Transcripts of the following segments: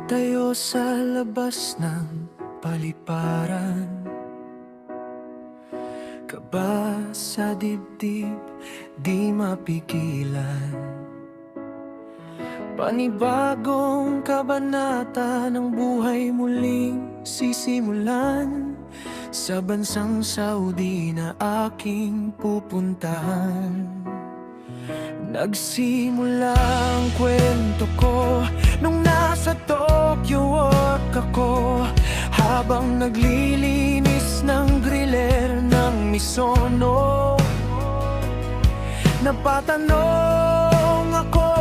Nakatayo sa labas ng paliparan, kaba sa dibdib, di mapigilan. Panibagong kabanata ng buhay muling sisimulan sa bansang Saudi na aking pupuntahan. Nagsimula ang kwento ko nung nasa Tokyo work ako, habang naglilinis ng griller ng Misono. Napatanong ako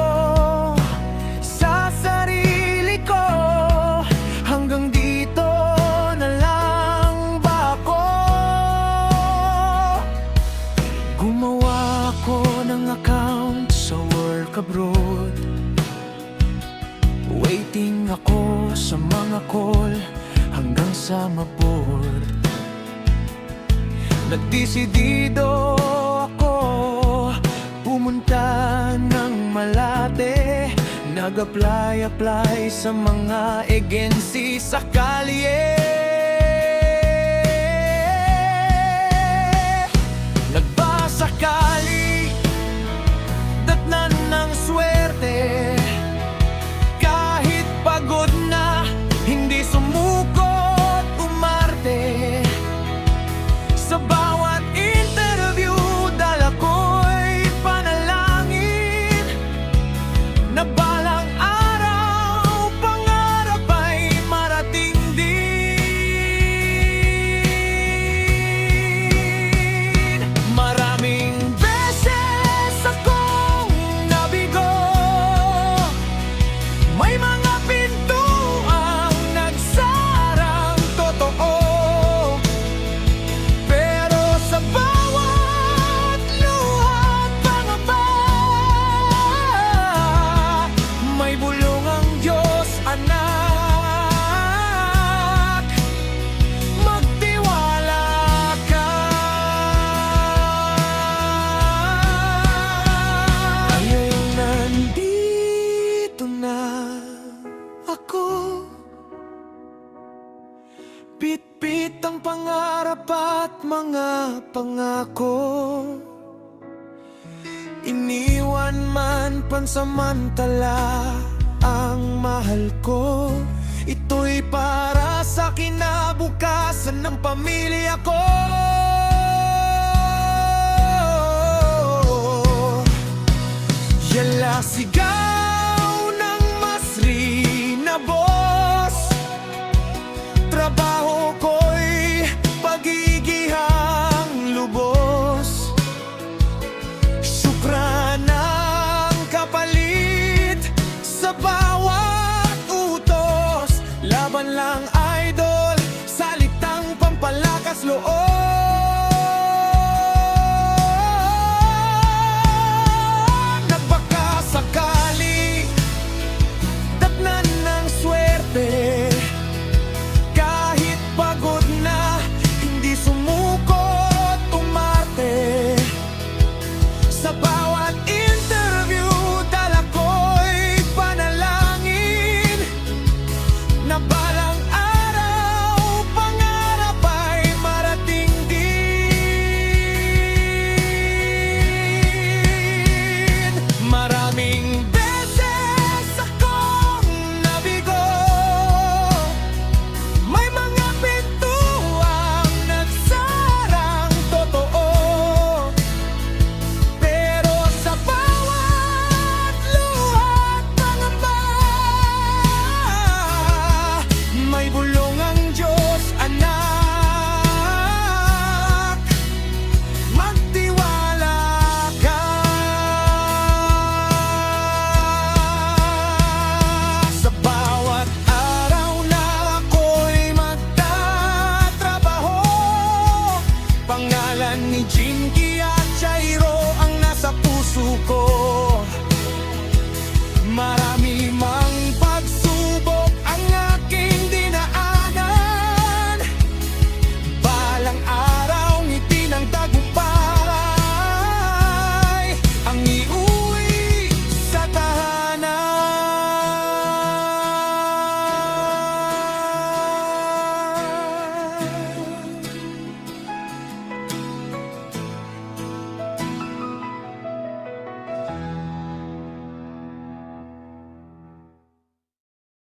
sa sarili ko, hanggang dito na lang ba ako? Gumawa ako ng account sa work abroad, waiting ako sa mga call hanggang sa ma-board. Nagdesidido ako pumunta ng Malate, nag-apply sa mga agency sa kalye. Nagbasakali, datnan ng swerte, kahit pagod na, hindi sumukot umarte. Sa bawat interview, dala ko'y panalangin na balang araw, pangarap ay marating din. Maraming beses akong nabigo, may mga pintuang nagsarang totoo, pero sa bawat luha pangamba, may bulong ang Diyos, anak. Magtiwala ka. Ngayon nandito na ako, bitbit ang pangarap at mga pangako. Iniwan man pansamantala ang mahal ko, ito'y para sa kinabukasan ng pamilya ko. Yala sigaw ng masri na boss, trabaho ko'y pagigihang lubos. Syukran ang kapalit sa bawat utos, laban lang idol, salitang pampalakas loob.